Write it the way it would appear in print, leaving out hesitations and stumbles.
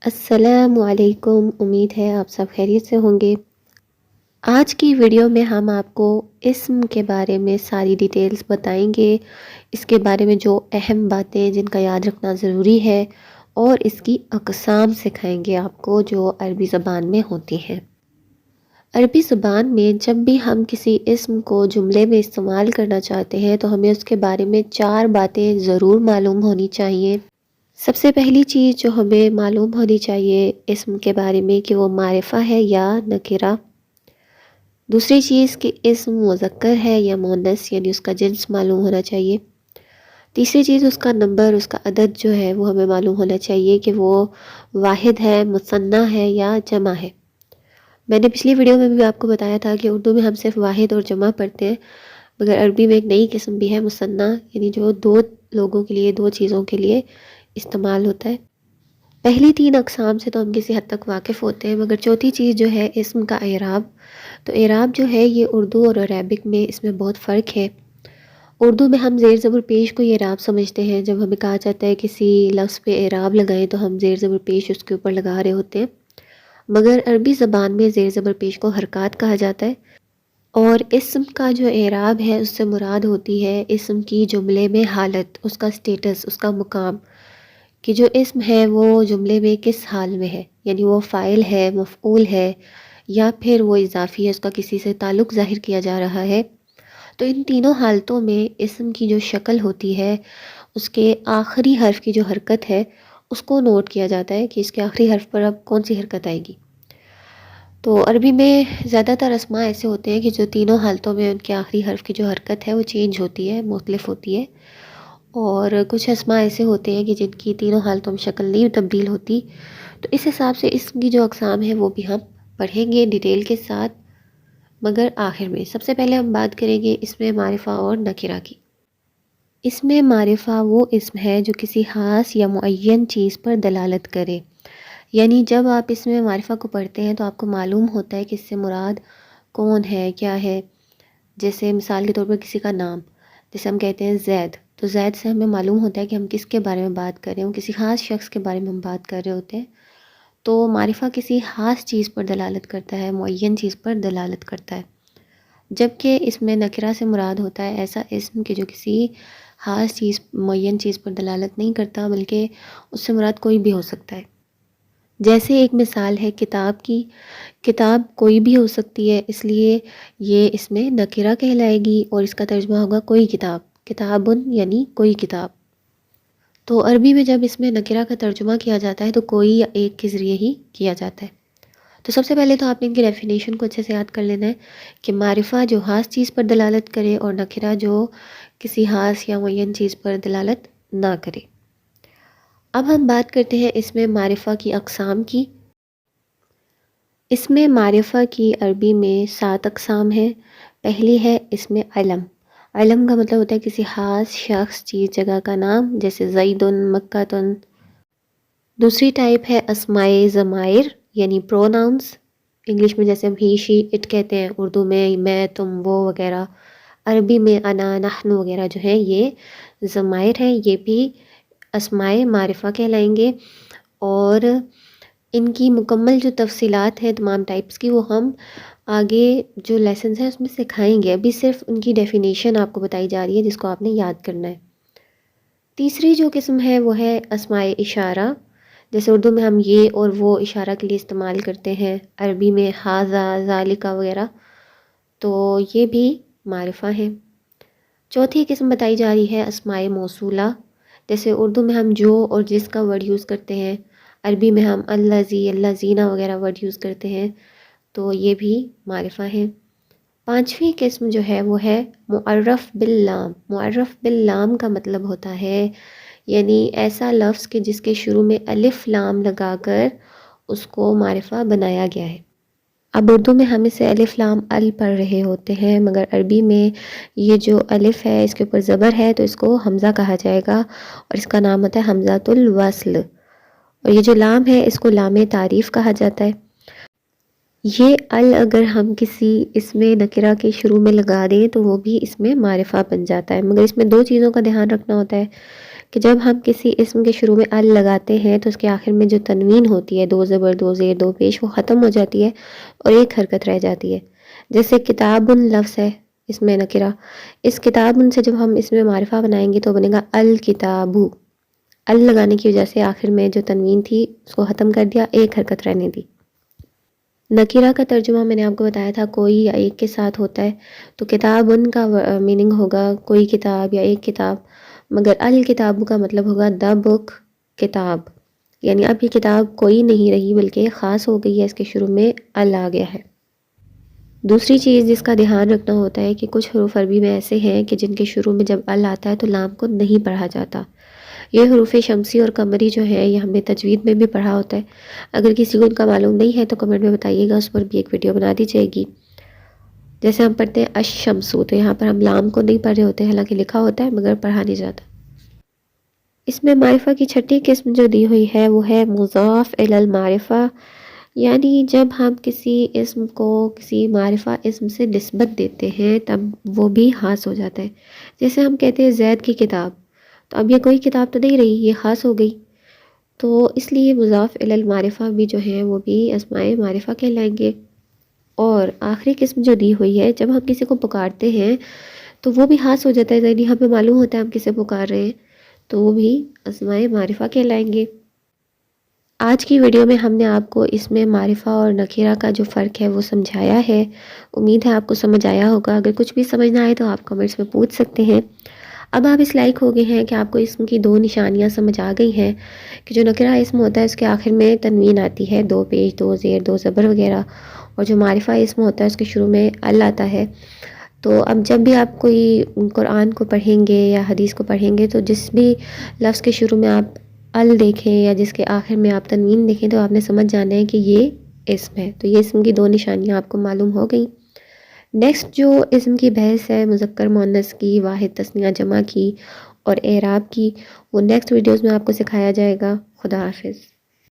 السلام علیکم، امید ہے آپ سب خیریت سے ہوں گے۔ آج کی ویڈیو میں ہم آپ کو اسم کے بارے میں ساری ڈیٹیلز بتائیں گے، اس کے بارے میں جو اہم باتیں جن کا یاد رکھنا ضروری ہے، اور اس کی اقسام سکھائیں گے آپ کو جو عربی زبان میں ہوتی ہیں۔ عربی زبان میں جب بھی ہم کسی اسم کو جملے میں استعمال کرنا چاہتے ہیں تو ہمیں اس کے بارے میں 4 باتیں ضرور معلوم ہونی چاہیے۔ سب سے پہلی چیز جو ہمیں معلوم ہونی چاہیے اسم کے بارے میں کہ وہ معرفہ ہے یا نکرہ۔ دوسری چیز کہ اسم مذکر ہے یا مؤنث، یعنی اس کا جنس معلوم ہونا چاہیے۔ تیسری چیز اس کا نمبر، اس کا عدد جو ہے وہ ہمیں معلوم ہونا چاہیے کہ وہ واحد ہے، مثنیٰ ہے یا جمع ہے۔ میں نے پچھلی ویڈیو میں بھی آپ کو بتایا تھا کہ اردو میں ہم صرف واحد اور جمع پڑھتے ہیں، مگر عربی میں ایک نئی قسم بھی ہے مثنیٰ، یعنی جو 2 لوگوں کے لیے، 2 چیزوں کے لیے استعمال ہوتا ہے۔ پہلی 3 اقسام سے تو ہم کسی حد تک واقف ہوتے ہیں، مگر چوتھی چیز جو ہے اسم کا اعراب۔ تو اعراب جو ہے یہ اردو اور عربک میں اس میں بہت فرق ہے۔ اردو میں ہم زیر زبر پیش کو یہ اعراب سمجھتے ہیں، جب ہمیں کہا جاتا ہے کسی لفظ پہ اعراب لگائیں تو ہم زیر زبر پیش اس کے اوپر لگا رہے ہوتے ہیں، مگر عربی زبان میں زیر زبر پیش کو حرکات کہا جاتا ہے۔ اور اسم کا جو اعراب ہے اس سے مراد ہوتی ہے اسم کی جملے میں حالت، اس کا سٹیٹس، اس کا مقام، کہ جو اسم ہے وہ جملے میں کس حال میں ہے، یعنی وہ فاعل ہے، مفعول ہے، یا پھر وہ اضافی ہے، اس کا کسی سے تعلق ظاہر کیا جا رہا ہے۔ تو ان تینوں حالتوں میں اسم کی جو شکل ہوتی ہے، اس کے آخری حرف کی جو حرکت ہے اس کو نوٹ کیا جاتا ہے کہ اس کے آخری حرف پر اب کون سی حرکت آئے گی۔ تو عربی میں زیادہ تر اسماء ایسے ہوتے ہیں کہ جو تینوں حالتوں میں ان کے آخری حرف کی جو حرکت ہے وہ چینج ہوتی ہے، مختلف ہوتی ہے، اور کچھ اسماء ایسے ہوتے ہیں کہ جن کی تینوں حالتوں میں شکل نہیں تبدیل ہوتی۔ تو اس حساب سے اسم کی جو اقسام ہیں وہ بھی ہم پڑھیں گے ڈیٹیل کے ساتھ، مگر آخر میں سب سے پہلے ہم بات کریں گے اسم معرفہ اور نکرہ کی۔ اسم معرفہ وہ اسم ہے جو کسی خاص یا معین چیز پر دلالت کرے، یعنی جب آپ اسم معرفہ کو پڑھتے ہیں تو آپ کو معلوم ہوتا ہے کہ اس سے مراد کون ہے، کیا ہے۔ جیسے مثال کے طور پر کسی کا نام، جیسے ہم کہتے ہیں زید، تو زید سے ہمیں معلوم ہوتا ہے کہ ہم کس کے بارے میں بات کر رہے ہیں، کسی خاص شخص کے بارے میں ہم بات کر رہے ہوتے ہیں۔ تو معرفہ کسی خاص چیز پر دلالت کرتا ہے، معین چیز پر دلالت کرتا ہے، جبکہ اس میں نکرہ سے مراد ہوتا ہے ایسا اسم کہ جو کسی خاص چیز، معین چیز پر دلالت نہیں کرتا، بلکہ اس سے مراد کوئی بھی ہو سکتا ہے۔ جیسے ایک مثال ہے کتاب کی، کتاب کوئی بھی ہو سکتی ہے، اس لیے یہ اس میں نکرہ کہلائے گی اور اس کا ترجمہ ہوگا کوئی کتاب، کتابن یعنی کوئی کتاب۔ تو عربی میں جب اس میں نکرہ کا ترجمہ کیا جاتا ہے تو کوئی یا ایک کے ذریعے ہی کیا جاتا ہے۔ تو سب سے پہلے تو آپ نے ان کی ڈیفینیشن کو اچھے سے یاد کر لینا ہے کہ معرفہ جو خاص چیز پر دلالت کرے اور نکرہ جو کسی خاص یا معین چیز پر دلالت نہ کرے۔ اب ہم بات کرتے ہیں اسم معرفہ کی اقسام کی۔ اسم معرفہ کی عربی میں 7 اقسام ہیں۔ پہلی ہے اسم علم۔ علم کا مطلب ہوتا ہے کسی خاص شخص، چیز، جگہ کا نام، جیسے زیدن، مکہ۔ دوسری ٹائپ ہے اسماء ضمائر یعنی پروناؤنس، انگلش میں جیسے ہم ہی، شی، اٹ کہتے ہیں، اردو میں میں، تم، وہ وغیرہ، عربی میں انا، نحن وغیرہ جو ہے یہ ضمائر ہیں، یہ بھی اسماء معرفہ کہلائیں گے۔ اور ان کی مکمل جو تفصیلات ہیں تمام ٹائپس کی وہ ہم آگے جو لیسنز ہیں اس میں سکھائیں گے، ابھی صرف ان کی ڈیفینیشن آپ کو بتائی جا رہی ہے جس کو آپ نے یاد کرنا ہے۔ تیسری جو قسم ہے وہ ہے اسماء اشارہ، جیسے اردو میں ہم یہ اور وہ اشارہ کے لیے استعمال کرتے ہیں، عربی میں ھذا، ذالک وغیرہ، تو یہ بھی معرفہ ہیں۔ چوتھی قسم بتائی جا رہی ہے اسماء موصولہ، جیسے اردو میں ہم جو اور جس کا ورڈ یوز کرتے ہیں، عربی میں ہم الذی، الذین وغیرہ ورڈ یوز کرتے ہیں، تو یہ بھی معرفہ ہیں۔ پانچویں قسم جو ہے وہ ہے معرف باللام۔ معرف باللام کا مطلب ہوتا ہے یعنی ایسا لفظ کہ جس کے شروع میں الف لام لگا کر اس کو معرفہ بنایا گیا ہے۔ اب اردو میں ہم اسے الف لام ال پڑھ رہے ہوتے ہیں، مگر عربی میں یہ جو الف ہے اس کے اوپر زبر ہے تو اس کو حمزہ کہا جائے گا، اور اس کا نام ہوتا ہے حمزۃ الوصل، اور یہ جو لام ہے اس کو لام تعریف کہا جاتا ہے۔ یہ ال اگر ہم کسی اسم نکرہ کے شروع میں لگا دیں تو وہ بھی اس میں معرفہ بن جاتا ہے، مگر اس میں 2 چیزوں کا دھیان رکھنا ہوتا ہے کہ جب ہم کسی اسم کے شروع میں ال لگاتے ہیں تو اس کے آخر میں جو تنوین ہوتی ہے، 2 زبر 2 زیر 2 پیش، وہ ختم ہو جاتی ہے اور ایک حرکت رہ جاتی ہے. جیسے کتاب لفظ ہے اس میں نکرہ، اس کتاب سے جب ہم اس میں معرفہ بنائیں گے تو بنے گا الکتابو. ال لگانے کی وجہ سے آخر میں جو تنوین تھی اس کو ختم کر دیا، ایک حرکت رہنے دی. نکیرہ کا ترجمہ میں نے آپ کو بتایا تھا کوئی یا ایک کے ساتھ ہوتا ہے، تو کتاب ان کا میننگ ہوگا کوئی کتاب یا ایک کتاب، مگر الکتاب کا مطلب ہوگا دا بک، کتاب. یعنی اب یہ کتاب کوئی نہیں رہی بلکہ خاص ہو گئی ہے، اس کے شروع میں ال آ گیا ہے. دوسری چیز جس کا دھیان رکھنا ہوتا ہے کہ کچھ حروف عربی میں ایسے ہیں کہ جن کے شروع میں جب ال آتا ہے تو لام کو نہیں پڑھا جاتا. یہ حروف شمسی اور قمری جو ہے یہ ہم نے تجوید میں بھی پڑھا ہوتا ہے. اگر کسی کو ان کا معلوم نہیں ہے تو کمنٹ میں بتائیے گا، اس پر بھی ایک ویڈیو بنا دی جائے گی. جیسے ہم پڑھتے ہیں الشمسو، تو یہاں پر ہم لام کو نہیں پڑھ رہے ہوتے، حالانکہ لکھا ہوتا ہے مگر پڑھا نہیں جاتا. اس میں معرفہ کی چھٹی قسم جو دی ہوئی ہے وہ ہے مضاف الی المعرفہ. یعنی جب ہم کسی اسم کو کسی معرفہ اسم سے نسبت دیتے ہیں تب وہ بھی خاص ہو جاتا ہے. جیسے ہم کہتے ہیں زید کی کتاب، تو اب یہ کوئی کتاب تو نہیں رہی، یہ خاص ہو گئی. تو اس لیے مضاف الی المعرفہ بھی جو ہیں وہ بھی اسماء معرفہ کہلائیں گے. اور آخری قسم جو دی ہوئی ہے، جب ہم کسی کو پکارتے ہیں تو وہ بھی خاص ہو جاتا ہے، یعنی ہمیں معلوم ہوتا ہے ہم کسے پکار رہے ہیں، تو وہ بھی اسماء معرفہ کہلائیں گے. آج کی ویڈیو میں ہم نے آپ کو اس میں معرفہ اور نکیرہ کا جو فرق ہے وہ سمجھایا ہے. امید ہے آپ کو سمجھ آیا ہوگا. اگر کچھ بھی سمجھ نہ آئے تو آپ کمنٹس میں پوچھ سکتے ہیں. اب آپ اس لائق ہو گئے ہیں کہ آپ کو اسم کی 2 نشانیاں سمجھ آ گئی ہیں کہ جو نکرہ اسم ہوتا ہے اس کے آخر میں تنوین آتی ہے، 2 پیش 2 زیر 2 زبر وغیرہ، اور جو معرفہ اسم ہوتا ہے اس کے شروع میں ال آتا ہے. تو اب جب بھی آپ کوئی قرآن کو پڑھیں گے یا حدیث کو پڑھیں گے تو جس بھی لفظ کے شروع میں آپ ال دیکھیں یا جس کے آخر میں آپ تنوین دیکھیں تو آپ نے سمجھ جانا ہے کہ یہ اسم ہے. تو یہ اسم کی 2 نشانیاں آپ کو معلوم ہو گئیں. نیکسٹ جو اسم کی بحث ہے مذکر مؤنث کی، واحد تثنیہ جمع کی اور اعراب کی، وہ نیکسٹ ویڈیوز میں آپ کو سکھایا جائے گا. خدا حافظ.